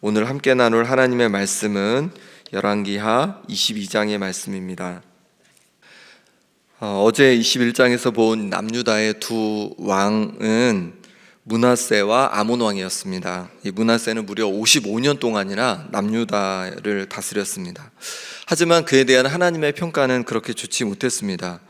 오늘 함께 나눌 하나님의 말씀은 열왕기하 22장의 말씀입니다. 어제 21장에서 본 남유다의 두 왕은 므낫세와 아몬 왕이었습니다. 이 므낫세는 무려 55년 동안이나 남유다를 다스렸습니다. 하지만 그에 대한 하나님의 평가는 그렇게 좋지 못했습니다.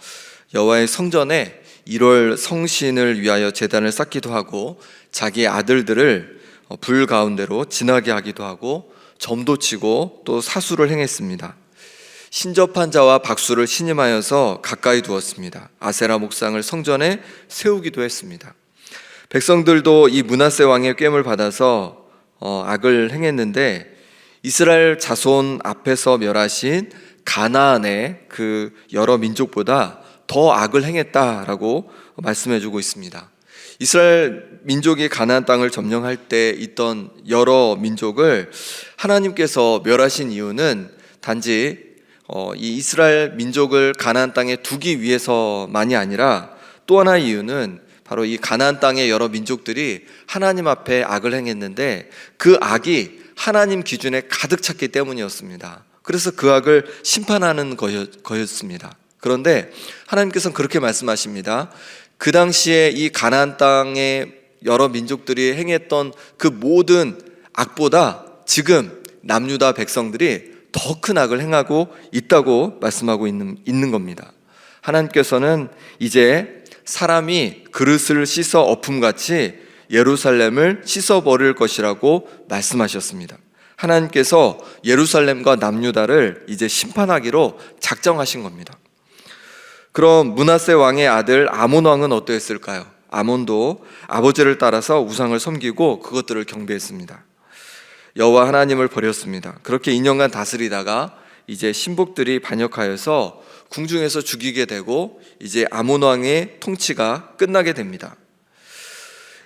여호와의 성전에 1월 성신을 위하여 제단을 쌓기도 하고 자기의 아들들을 불 가운데로 지나게 하기도 하고 점도 치고 또 사수를 행했습니다. 신접한 자와 박수를 신임하여서 가까이 두었습니다. 아세라 목상을 성전에 세우기도 했습니다. 백성들도 이 므낫세 왕의 꾀을 받아서 악을 행했는데 이스라엘 자손 앞에서 멸하신 가나안의 그 여러 민족보다 더 악을 행했다라고 말씀해주고 있습니다. 이스라엘 민족이 가나안 땅을 점령할 때 있던 여러 민족을 하나님께서 멸하신 이유는 단지 이 이스라엘 민족을 가나안 땅에 두기 위해서만이 아니라 또 하나의 이유는 바로 이 가나안 땅의 여러 민족들이 하나님 앞에 악을 행했는데 그 악이 하나님 기준에 가득 찼기 때문이었습니다. 그래서 그 악을 심판하는 거였습니다. 그런데 하나님께서는 그렇게 말씀하십니다. 그 당시에 이 가나안 땅의 여러 민족들이 행했던 그 모든 악보다 지금 남유다 백성들이 더 큰 악을 행하고 있다고 말씀하고 있는 겁니다. 하나님께서는 이제 사람이 그릇을 씻어 엎음같이 예루살렘을 씻어버릴 것이라고 말씀하셨습니다. 하나님께서 예루살렘과 남유다를 이제 심판하기로 작정하신 겁니다. 그럼 므낫세 왕의 아들 아몬 왕은 어떠했을까요? 아몬도 아버지를 따라서 우상을 섬기고 그것들을 경배했습니다. 여호와 하나님을 버렸습니다. 그렇게 2년간 다스리다가 이제 신복들이 반역하여서 궁중에서 죽이게 되고 이제 아몬 왕의 통치가 끝나게 됩니다.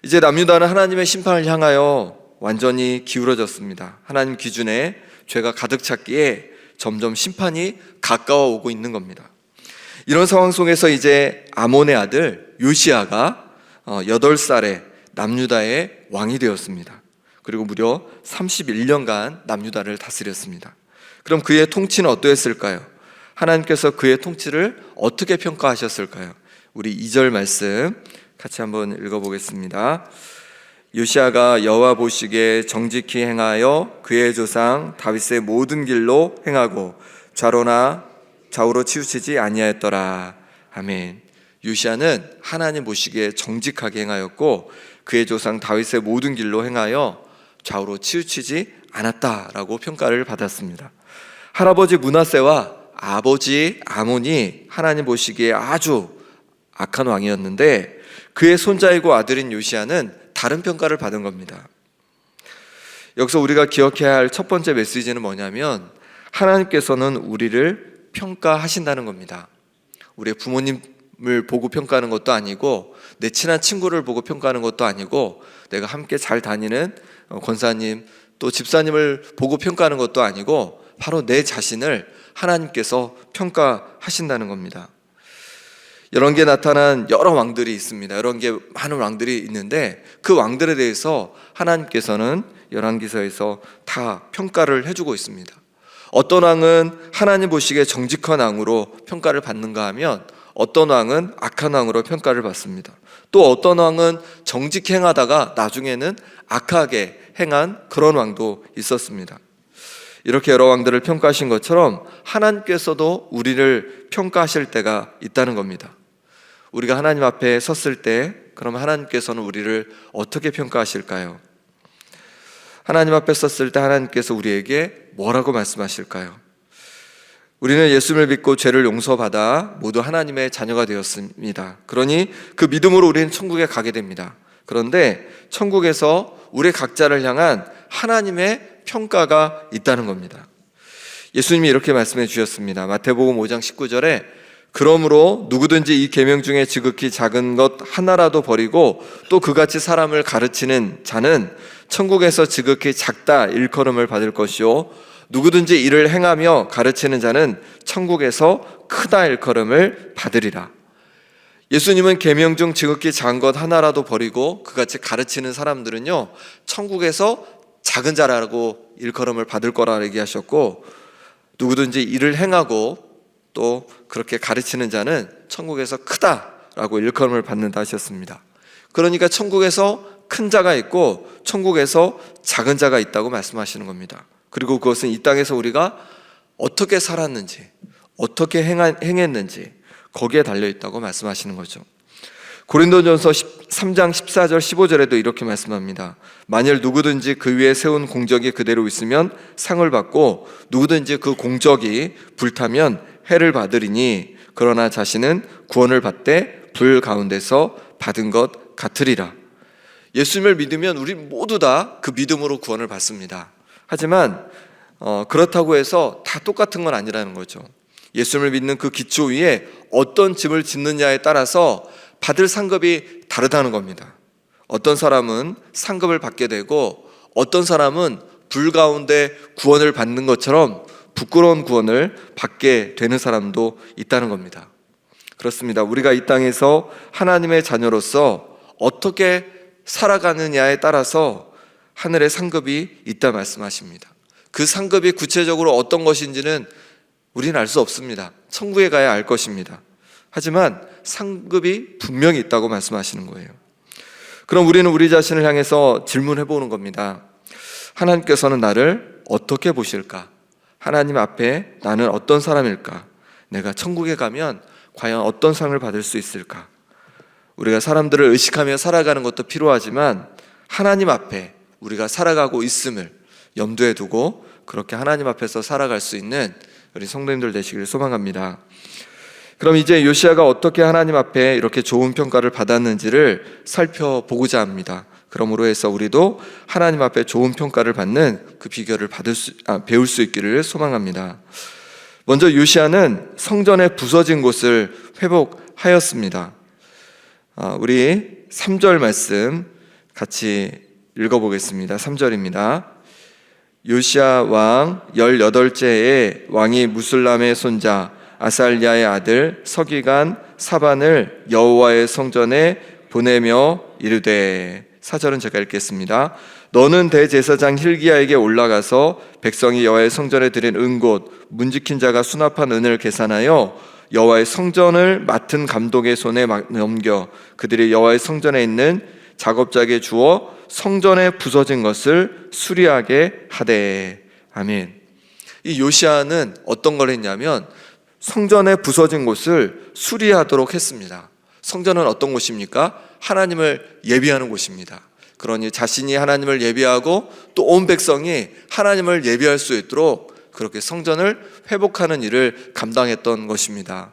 이제 남유다는 하나님의 심판을 향하여 완전히 기울어졌습니다. 하나님 기준에 죄가 가득 찼기에 점점 심판이 가까워 오고 있는 겁니다. 이런 상황 속에서 이제 아몬의 아들 요시야가 8살에 남유다의 왕이 되었습니다. 그리고 무려 31년간 남유다를 다스렸습니다. 그럼 그의 통치는 어떠했을까요? 하나님께서 그의 통치를 어떻게 평가하셨을까요? 우리 2절 말씀 같이 한번 읽어보겠습니다. 요시야가 여호와 보시기에 정직히 행하여 그의 조상 다윗의 모든 길로 행하고 좌로나 좌우로 치우치지 아니하였더라. 아멘. 요시야는 하나님 보시기에 정직하게 행하였고 그의 조상 다윗의 모든 길로 행하여 좌우로 치우치지 않았다라고 평가를 받았습니다. 할아버지 므낫세와 아버지 아몬이 하나님 보시기에 아주 악한 왕이었는데 그의 손자이고 아들인 요시야는 다른 평가를 받은 겁니다. 여기서 우리가 기억해야 할 첫 번째 메시지는 뭐냐면 하나님께서는 우리를 평가하신다는 겁니다. 우리의 부모님을 보고 평가하는 것도 아니고 내 친한 친구를 보고 평가하는 것도 아니고 내가 함께 잘 다니는 권사님 또 집사님을 보고 평가하는 것도 아니고 바로 내 자신을 하나님께서 평가하신다는 겁니다. 여러 개 나타난 여러 왕들이 있습니다. 여러 개 많은 왕들이 있는데 그 왕들에 대해서 하나님께서는 열왕기서에서 다 평가를 해주고 있습니다. 어떤 왕은 하나님 보시기에 정직한 왕으로 평가를 받는가 하면 어떤 왕은 악한 왕으로 평가를 받습니다. 또 어떤 왕은 정직히 행하다가 나중에는 악하게 행한 그런 왕도 있었습니다. 이렇게 여러 왕들을 평가하신 것처럼 하나님께서도 우리를 평가하실 때가 있다는 겁니다. 우리가 하나님 앞에 섰을 때 그럼 하나님께서는 우리를 어떻게 평가하실까요? 하나님 앞에 섰을 때 하나님께서 우리에게 뭐라고 말씀하실까요? 우리는 예수를 믿고 죄를 용서받아 모두 하나님의 자녀가 되었습니다. 그러니 그 믿음으로 우리는 천국에 가게 됩니다. 그런데 천국에서 우리 각자를 향한 하나님의 평가가 있다는 겁니다. 예수님이 이렇게 말씀해 주셨습니다. 마태복음 5장 19절에 그러므로 누구든지 이 계명 중에 지극히 작은 것 하나라도 버리고 또 그같이 사람을 가르치는 자는 천국에서 지극히 작다 일컬음을 받을 것이요 누구든지 이를 행하며 가르치는 자는 천국에서 크다 일컬음을 받으리라. 예수님은 계명 중 지극히 작은 것 하나라도 버리고 그같이 가르치는 사람들은요 천국에서 작은 자라고 일컬음을 받을 거라 얘기하셨고, 누구든지 이를 행하고 또 그렇게 가르치는 자는 천국에서 크다라고 일컬음을 받는다 하셨습니다. 그러니까 천국에서 큰 자가 있고 천국에서 작은 자가 있다고 말씀하시는 겁니다. 그리고 그것은 이 땅에서 우리가 어떻게 살았는지, 어떻게 행했는지 거기에 달려있다고 말씀하시는 거죠. 고린도전서 3장 14절 15절에도 이렇게 말씀합니다. 만일 누구든지 그 위에 세운 공적이 그대로 있으면 상을 받고 누구든지 그 공적이 불타면 해를 받으리니 그러나 자신은 구원을 받되 불 가운데서 받은 것 같으리라. 예수님을 믿으면 우리 모두 다 그 믿음으로 구원을 받습니다. 하지만 그렇다고 해서 다 똑같은 건 아니라는 거죠. 예수님을 믿는 그 기초 위에 어떤 집을 짓느냐에 따라서 받을 상급이 다르다는 겁니다. 어떤 사람은 상급을 받게 되고 어떤 사람은 불 가운데 구원을 받는 것처럼 부끄러운 구원을 받게 되는 사람도 있다는 겁니다. 그렇습니다. 우리가 이 땅에서 하나님의 자녀로서 어떻게 살아가느냐에 따라서 하늘의 상급이 있다 말씀하십니다. 그 상급이 구체적으로 어떤 것인지는 우리는 알 수 없습니다. 천국에 가야 알 것입니다. 하지만 상급이 분명히 있다고 말씀하시는 거예요. 그럼 우리는 우리 자신을 향해서 질문해 보는 겁니다. 하나님께서는 나를 어떻게 보실까? 하나님 앞에 나는 어떤 사람일까? 내가 천국에 가면 과연 어떤 상을 받을 수 있을까? 우리가 사람들을 의식하며 살아가는 것도 필요하지만 하나님 앞에 우리가 살아가고 있음을 염두에 두고 그렇게 하나님 앞에서 살아갈 수 있는 우리 성도님들 되시기를 소망합니다. 그럼 이제 요시야가 어떻게 하나님 앞에 이렇게 좋은 평가를 받았는지를 살펴보고자 합니다. 그러므로 해서 우리도 하나님 앞에 좋은 평가를 받는 그 비결을 배울 수 있기를 소망합니다. 먼저 요시야는 성전의 부서진 곳을 회복하였습니다. 우리 3절 말씀 같이 읽어보겠습니다. 3절입니다. 요시야 왕 18째에 왕이 무술람의 손자 아살랴의 아들 서기관 사반을 여호와의 성전에 보내며 이르되, 4절은 제가 읽겠습니다. 너는 대제사장 힐기야에게 올라가서 백성이 여호와의 성전에 드린 은곳 문지킨 자가 수납한 은을 계산하여 여호와의 성전을 맡은 감독의 손에 넘겨 그들이 여호와의 성전에 있는 작업자에게 주어 성전에 부서진 것을 수리하게 하되. 아멘. 이 요시야는 어떤 걸 했냐면 성전에 부서진 곳을 수리하도록 했습니다. 성전은 어떤 곳입니까? 하나님을 예비하는 곳입니다. 그러니 자신이 하나님을 예비하고 또 온 백성이 하나님을 예비할 수 있도록 그렇게 성전을 회복하는 일을 감당했던 것입니다.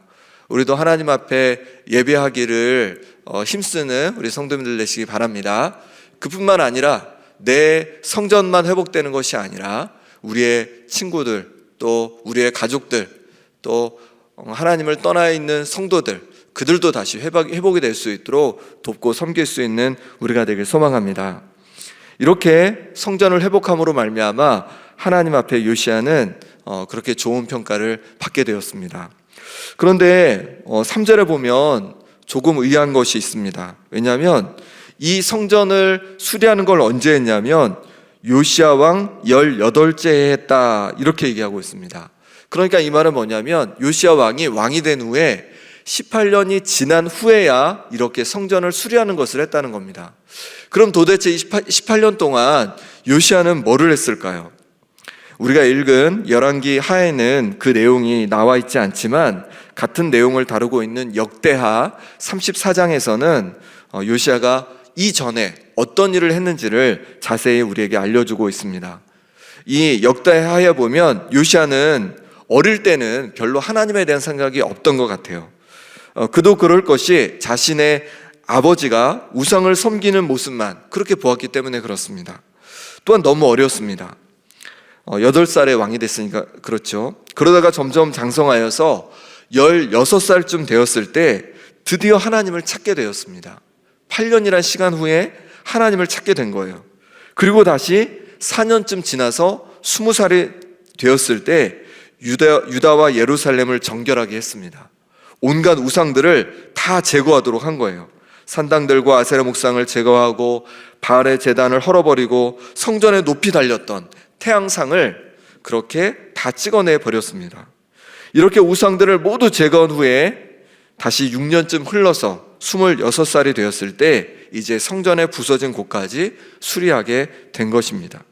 우리도 하나님 앞에 예배하기를 힘쓰는 우리 성도님들 되시기 바랍니다. 그뿐만 아니라 내 성전만 회복되는 것이 아니라 우리의 친구들, 또 우리의 가족들, 또 하나님을 떠나 있는 성도들, 그들도 다시 회복이 될 수 있도록 돕고 섬길 수 있는 우리가 되길 소망합니다. 이렇게 성전을 회복함으로 말미암아 하나님 앞에 요시야는 그렇게 좋은 평가를 받게 되었습니다. 그런데 3절에 보면 조금 의아한 것이 있습니다. 왜냐하면 이 성전을 수리하는 걸 언제 했냐면 요시야 왕 18째에 했다, 이렇게 얘기하고 있습니다. 그러니까 이 말은 뭐냐면 요시야 왕이 된 후에 18년이 지난 후에야 이렇게 성전을 수리하는 것을 했다는 겁니다. 그럼 도대체 18년 동안 요시야는 뭐를 했을까요? 우리가 읽은 열왕기 하에는 그 내용이 나와 있지 않지만 같은 내용을 다루고 있는 역대하 34장에서는 요시야가 이전에 어떤 일을 했는지를 자세히 우리에게 알려주고 있습니다. 이 역대하에 보면 요시야는 어릴 때는 별로 하나님에 대한 생각이 없던 것 같아요. 그도 그럴 것이 자신의 아버지가 우상을 섬기는 모습만 그렇게 보았기 때문에 그렇습니다. 또한 너무 어렸습니다. 8살에 왕이 됐으니까 그렇죠. 그러다가 점점 장성하여서 16살쯤 되었을 때 드디어 하나님을 찾게 되었습니다. 8년이란 시간 후에 하나님을 찾게 된 거예요. 그리고 다시 4년쯤 지나서 20살이 되었을 때 유다와 예루살렘을 정결하게 했습니다. 온갖 우상들을 다 제거하도록 한 거예요. 산당들과 아세라 목상을 제거하고 바알의 제단을 헐어버리고 성전에 높이 달렸던 태양상을 그렇게 다 찍어내 버렸습니다. 이렇게 우상들을 모두 제거한 후에 다시 6년쯤 흘러서 26살이 되었을 때 이제 성전에 부서진 곳까지 수리하게 된 것입니다.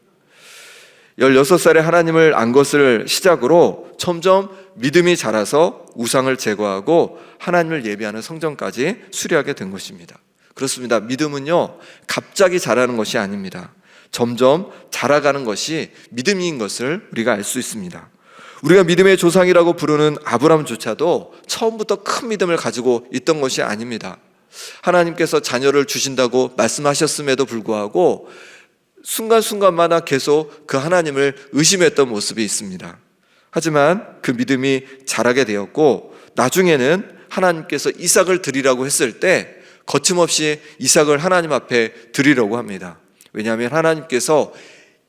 16살에 하나님을 안 것을 시작으로 점점 믿음이 자라서 우상을 제거하고 하나님을 예배하는 성전까지 수리하게 된 것입니다. 그렇습니다. 믿음은요, 갑자기 자라는 것이 아닙니다. 점점 자라가는 것이 믿음인 것을 우리가 알 수 있습니다. 우리가 믿음의 조상이라고 부르는 아브라함조차도 처음부터 큰 믿음을 가지고 있던 것이 아닙니다. 하나님께서 자녀를 주신다고 말씀하셨음에도 불구하고 순간순간마다 계속 그 하나님을 의심했던 모습이 있습니다. 하지만 그 믿음이 자라게 되었고 나중에는 하나님께서 이삭을 드리라고 했을 때 거침없이 이삭을 하나님 앞에 드리려고 합니다. 왜냐하면 하나님께서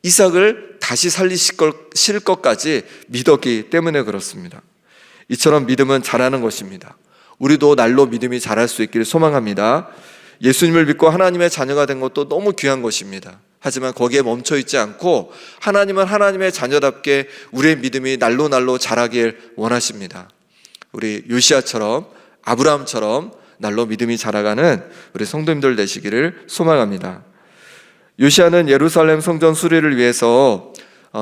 이삭을 다시 살리실 것까지 믿었기 때문에 그렇습니다. 이처럼 믿음은 자라는 것입니다. 우리도 날로 믿음이 자랄 수 있기를 소망합니다. 예수님을 믿고 하나님의 자녀가 된 것도 너무 귀한 것입니다. 하지만 거기에 멈춰 있지 않고 하나님은 하나님의 자녀답게 우리의 믿음이 날로 자라길 원하십니다. 우리 요시야처럼 아브라함처럼 날로 믿음이 자라가는 우리 성도님들 되시기를 소망합니다. 요시야는 예루살렘 성전 수리를 위해서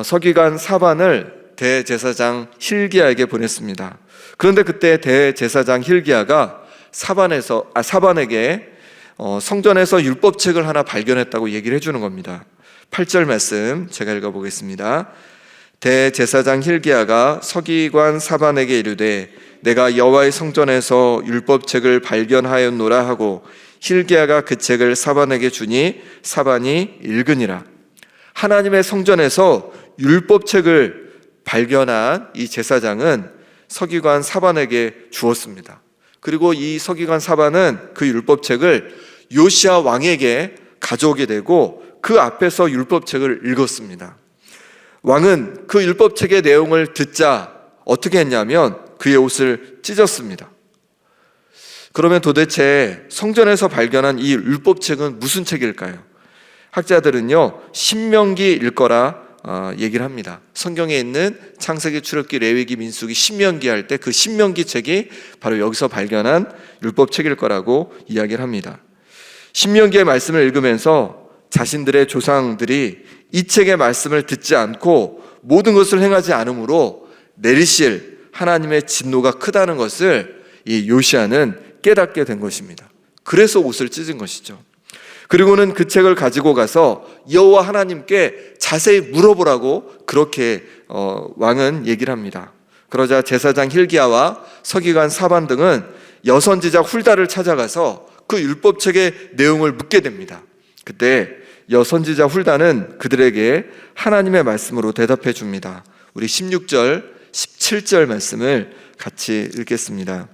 서기관 사반을 대제사장 hil기야에게 보냈습니다. 그런데 그때 대제사장 hil기야가 사반에게 성전에서 율법책을 하나 발견했다고 얘기를 해주는 겁니다. 8절 말씀 제가 읽어보겠습니다. 대제사장 hil기야가 서기관 사반에게 이르되 내가 여호와의 성전에서 율법책을 발견하였노라 하고 hil기야가 그 책을 사반에게 주니 사반이 읽으니라. 하나님의 성전에서 율법책을 발견한 이 제사장은 서기관 사반에게 주었습니다. 그리고 이 서기관 사반은 그 율법책을 요시야 왕에게 가져오게 되고 그 앞에서 율법책을 읽었습니다. 왕은 그 율법책의 내용을 듣자 어떻게 했냐면 그의 옷을 찢었습니다. 그러면 도대체 성전에서 발견한 이 율법책은 무슨 책일까요? 학자들은요, 신명기일 거라 얘기를 합니다. 성경에 있는 창세기, 출애굽기, 레위기, 민수기, 신명기 할 때 그 신명기 책이 바로 여기서 발견한 율법책일 거라고 이야기를 합니다. 신명기의 말씀을 읽으면서 자신들의 조상들이 이 책의 말씀을 듣지 않고 모든 것을 행하지 않으므로 내리실 하나님의 진노가 크다는 것을 이 요시야는 깨닫게 된 것입니다. 그래서 옷을 찢은 것이죠. 그리고는 그 책을 가지고 가서 여호와 하나님께 자세히 물어보라고 그렇게 왕은 얘기를 합니다. 그러자 제사장 hil기야와 서기관 사반 등은 여선지자 훌다를 찾아가서 그 율법책의 내용을 묻게 됩니다. 그때 여선지자 훌다는 그들에게 하나님의 말씀으로 대답해 줍니다. 우리 16절, 17절 말씀을 같이 읽겠습니다.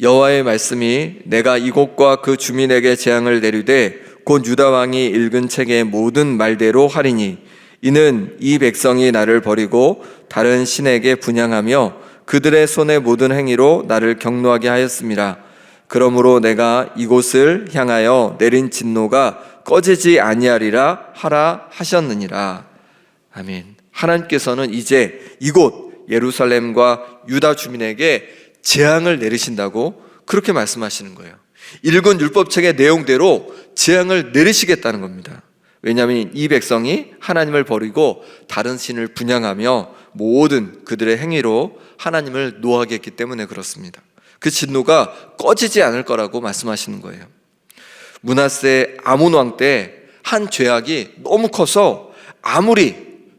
여호와의 말씀이 내가 이곳과 그 주민에게 재앙을 내리되 곧 유다 왕이 읽은 책의 모든 말대로 하리니 이는 이 백성이 나를 버리고 다른 신에게 분향하며 그들의 손의 모든 행위로 나를 경노하게 하였습니다. 그러므로 내가 이곳을 향하여 내린 진노가 꺼지지 아니하리라 하라 하셨느니라. 아멘. 하나님께서는 이제 이곳 예루살렘과 유다 주민에게 재앙을 내리신다고 그렇게 말씀하시는 거예요. 읽은 율법책의 내용대로 재앙을 내리시겠다는 겁니다. 왜냐하면 이 백성이 하나님을 버리고 다른 신을 분향하며 모든 그들의 행위로 하나님을 노하게 했기 때문에 그렇습니다. 그 진노가 꺼지지 않을 거라고 말씀하시는 거예요. 므낫세 아몬 왕 때 한 죄악이 너무 커서 아무리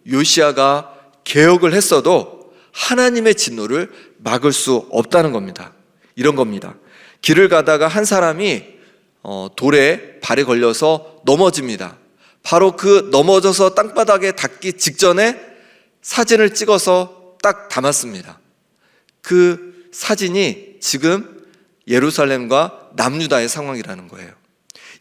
요시야가 개혁을 했어도 하나님의 진노를 막을 수 없다는 겁니다. 이런 겁니다. 길을 가다가 한 사람이 돌에 발에 걸려서 넘어집니다. 바로 그 넘어져서 땅바닥에 닿기 직전에 사진을 찍어서 딱 담았습니다. 그 사진이 지금 예루살렘과 남유다의 상황이라는 거예요.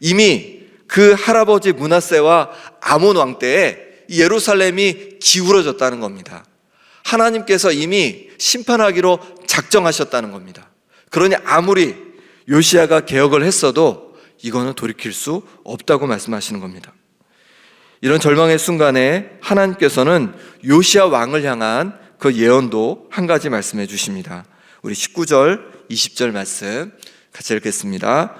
이미 그 할아버지 므낫세와 아몬 왕 때에 예루살렘이 기울어졌다는 겁니다. 하나님께서 이미 심판하기로 작정하셨다는 겁니다. 그러니 아무리 요시야가 개혁을 했어도 이거는 돌이킬 수 없다고 말씀하시는 겁니다. 이런 절망의 순간에 하나님께서는 요시야 왕을 향한 그 예언도 한 가지 말씀해 주십니다. 우리 19절, 20절 말씀 같이 읽겠습니다.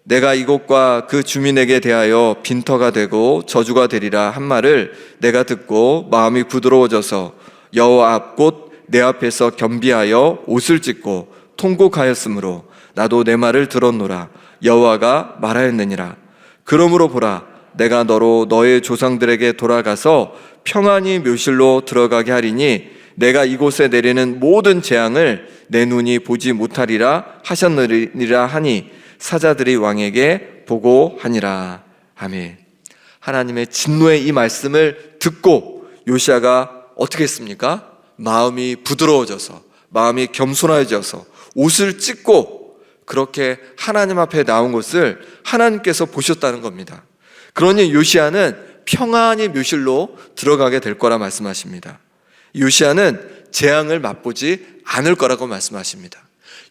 내가 이곳과 그 주민에게 대하여 빈터가 되고 저주가 되리라 한 말을 내가 듣고 마음이 부드러워져서 여호와 앞 곧 내 앞에서 겸비하여 옷을 찢고 통곡하였으므로 나도 내 말을 들었노라. 여호와가 말하였느니라. 그러므로 보라, 내가 너로 너의 조상들에게 돌아가서 평안히 묘실로 들어가게 하리니 내가 이곳에 내리는 모든 재앙을 내 눈이 보지 못하리라 하셨느니라 하니 사자들이 왕에게 보고하니라. 아멘. 하나님의 진노의 이 말씀을 듣고 요시야가 어떻게 했습니까? 마음이 부드러워져서, 마음이 겸손해져서 옷을 찢고 그렇게 하나님 앞에 나온 것을 하나님께서 보셨다는 겁니다. 그러니 요시야는 평안히 묘실로 들어가게 될 거라 말씀하십니다. 요시야는 재앙을 맛보지 않을 거라고 말씀하십니다.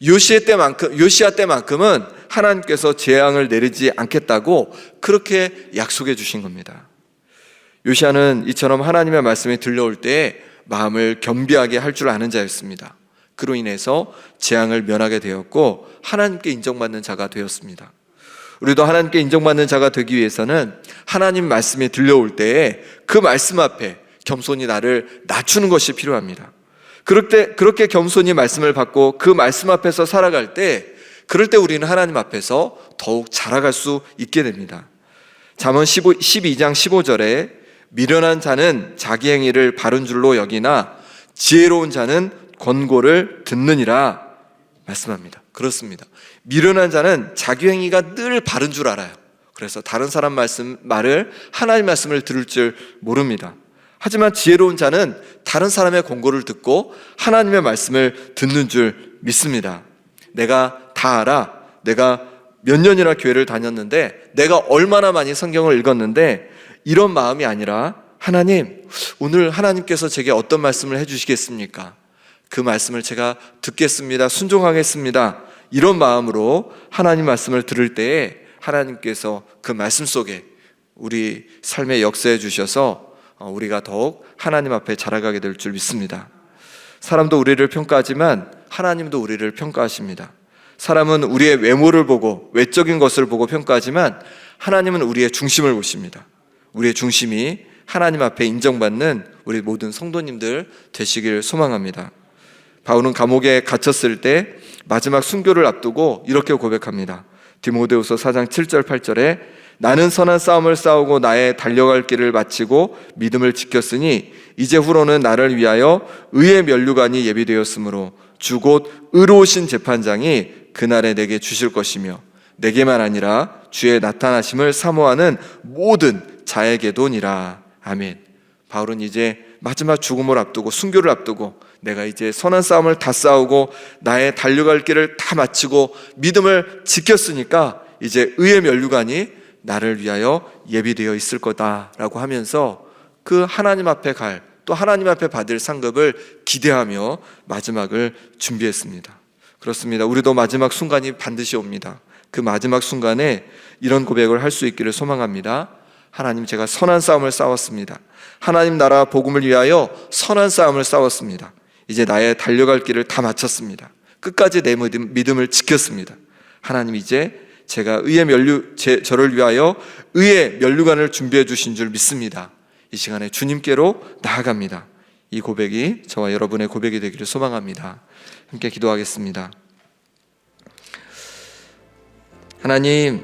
요시야 때만큼은 하나님께서 재앙을 내리지 않겠다고 그렇게 약속해 주신 겁니다. 요시야는 이처럼 하나님의 말씀이 들려올 때 마음을 겸비하게 할 줄 아는 자였습니다. 그로 인해서 재앙을 면하게 되었고 하나님께 인정받는 자가 되었습니다. 우리도 하나님께 인정받는 자가 되기 위해서는 하나님 말씀이 들려올 때에 그 말씀 앞에 겸손히 나를 낮추는 것이 필요합니다. 그렇게 겸손히 말씀을 받고 그 말씀 앞에서 살아갈 때, 그럴 때 우리는 하나님 앞에서 더욱 자라갈 수 있게 됩니다. 잠언 12장 15절에 미련한 자는 자기 행위를 바른 줄로 여기나 지혜로운 자는 권고를 듣느니라 말씀합니다. 그렇습니다. 미련한 자는 자기 행위가 늘 바른 줄 알아요. 그래서 다른 사람 말을 하나님 말씀을 들을 줄 모릅니다. 하지만 지혜로운 자는 다른 사람의 권고를 듣고 하나님의 말씀을 듣는 줄 믿습니다. 내가 다 알아. 내가 몇 년이나 교회를 다녔는데, 내가 얼마나 많이 성경을 읽었는데, 이런 마음이 아니라 하나님, 오늘 하나님께서 제게 어떤 말씀을 해주시겠습니까? 그 말씀을 제가 듣겠습니다. 순종하겠습니다. 이런 마음으로 하나님 말씀을 들을 때에 하나님께서 그 말씀 속에 우리 삶에 역사해 주셔서 우리가 더욱 하나님 앞에 자라가게 될 줄 믿습니다. 사람도 우리를 평가하지만 하나님도 우리를 평가하십니다. 사람은 우리의 외모를 보고 외적인 것을 보고 평가하지만 하나님은 우리의 중심을 보십니다. 우리의 중심이 하나님 앞에 인정받는 우리 모든 성도님들 되시길 소망합니다. 바울은 감옥에 갇혔을 때 마지막 순교를 앞두고 이렇게 고백합니다. 디모데후서 4장 7절 8절에 나는 선한 싸움을 싸우고 나의 달려갈 길을 마치고 믿음을 지켰으니 이제 후로는 나를 위하여 의의 면류관이 예비되었으므로 주 곧 의로우신 재판장이 그날에 내게 주실 것이며 내게만 아니라 주의 나타나심을 사모하는 모든 자에게도니라. 아멘. 바울은 이제 마지막 죽음을 앞두고 순교를 앞두고 내가 이제 선한 싸움을 다 싸우고 나의 달려갈 길을 다 마치고 믿음을 지켰으니까 이제 의의 면류관이 나를 위하여 예비되어 있을 거다라고 하면서 그 하나님 앞에 갈, 또 하나님 앞에 받을 상급을 기대하며 마지막을 준비했습니다. 그렇습니다. 우리도 마지막 순간이 반드시 옵니다. 그 마지막 순간에 이런 고백을 할 수 있기를 소망합니다. 하나님, 제가 선한 싸움을 싸웠습니다. 하나님 나라 복음을 위하여 선한 싸움을 싸웠습니다. 이제 나의 달려갈 길을 다 마쳤습니다. 끝까지 내 믿음을 지켰습니다. 하나님, 이제 제가 저를 위하여 의의 면류관을 준비해 주신 줄 믿습니다. 이 시간에 주님께로 나아갑니다. 이 고백이 저와 여러분의 고백이 되기를 소망합니다. 함께 기도하겠습니다. 하나님,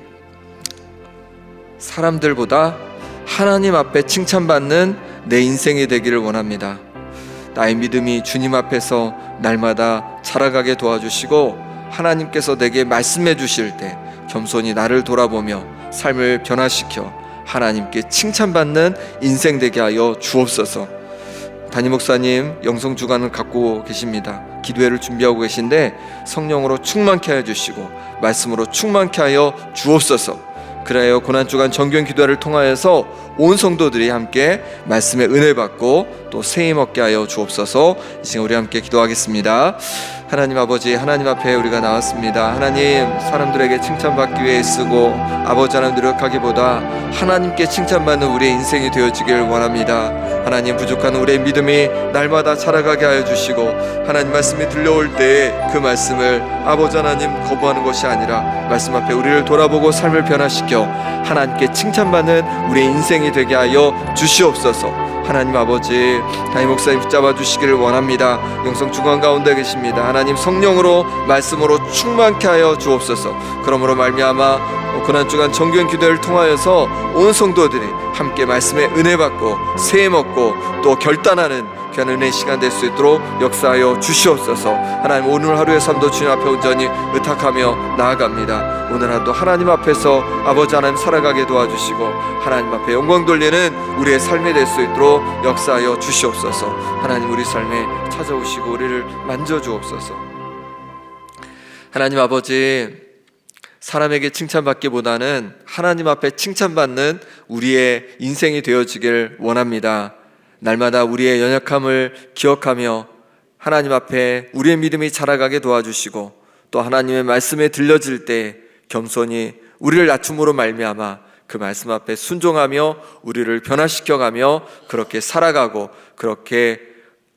사람들보다 하나님 앞에 칭찬받는 내 인생이 되기를 원합니다. 나의 믿음이 주님 앞에서 날마다 자라가게 도와주시고 하나님께서 내게 말씀해 주실 때 겸손히 나를 돌아보며 삶을 변화시켜 하나님께 칭찬받는 인생 되게 하여 주옵소서. 담임 목사님 영성주간을 갖고 계십니다. 기도회를 준비하고 계신데 성령으로 충만케 하여 주시고 말씀으로 충만케 하여 주옵소서. 그래야 고난주간 정규행 기도회를 통하여서 온 성도들이 함께 말씀의 은혜 받고 또 새 힘 얻게 하여 주옵소서. 이 시간 우리 함께 기도하겠습니다. 하나님 아버지, 하나님 앞에 우리가 나왔습니다. 하나님, 사람들에게 칭찬받기 위해 쓰고 아버지 하나님 노력하기보다 하나님께 칭찬받는 우리의 인생이 되어지길 원합니다. 하나님, 부족한 우리의 믿음이 날마다 자라가게 하여 주시고, 하나님 말씀이 들려올 때 그 말씀을 아버지 하나님 거부하는 것이 아니라 말씀 앞에 우리를 돌아보고 삶을 변화시켜 하나님께 칭찬받는 우리의 인생이 되게 하여 주시옵소서. 하나님 아버지, 담임 목사님 붙잡아 주시기를 원합니다. 영성 중앙 가운데 계십니다. 하나님, 성령으로 말씀으로 충만케 하여 주옵소서. 그러므로 말미암아 고난주간 정규행 기도를 통하여서 온 성도들이 함께 말씀에 은혜 받고 새해 먹고 또 결단하는 귀한 은혜의 시간 될 수 있도록 역사하여 주시옵소서. 하나님, 오늘 하루의 삶도 주님 앞에 온전히 의탁하며 나아갑니다. 오늘 하루도 하나님 앞에서 아버지 하나님 살아가게 도와주시고 하나님 앞에 영광 돌리는 우리의 삶이 될 수 있도록 역사하여 주시옵소서. 하나님, 우리 삶에 찾아오시고 우리를 만져주옵소서. 하나님 아버지, 사람에게 칭찬받기보다는 하나님 앞에 칭찬받는 우리의 인생이 되어지길 원합니다. 날마다 우리의 연약함을 기억하며 하나님 앞에 우리의 믿음이 자라가게 도와주시고, 또 하나님의 말씀에 들려질 때 겸손히 우리를 낮춤으로 말미암아 그 말씀 앞에 순종하며 우리를 변화시켜가며 그렇게 살아가고, 그렇게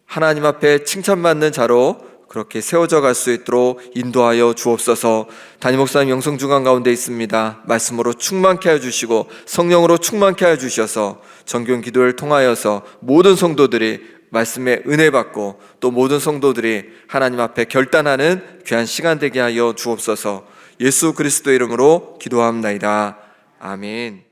하나님 앞에 칭찬받는 자로 그렇게 세워져 갈 수 있도록 인도하여 주옵소서. 담임 목사님 영성 중앙 가운데 있습니다. 말씀으로 충만케 하여 주시고 성령으로 충만케 하여 주셔서 정규행 기도를 통하여서 모든 성도들이 말씀에 은혜 받고 또 모든 성도들이 하나님 앞에 결단하는 귀한 시간 되게 하여 주옵소서. 예수 그리스도의 이름으로 기도합나이다. 아멘.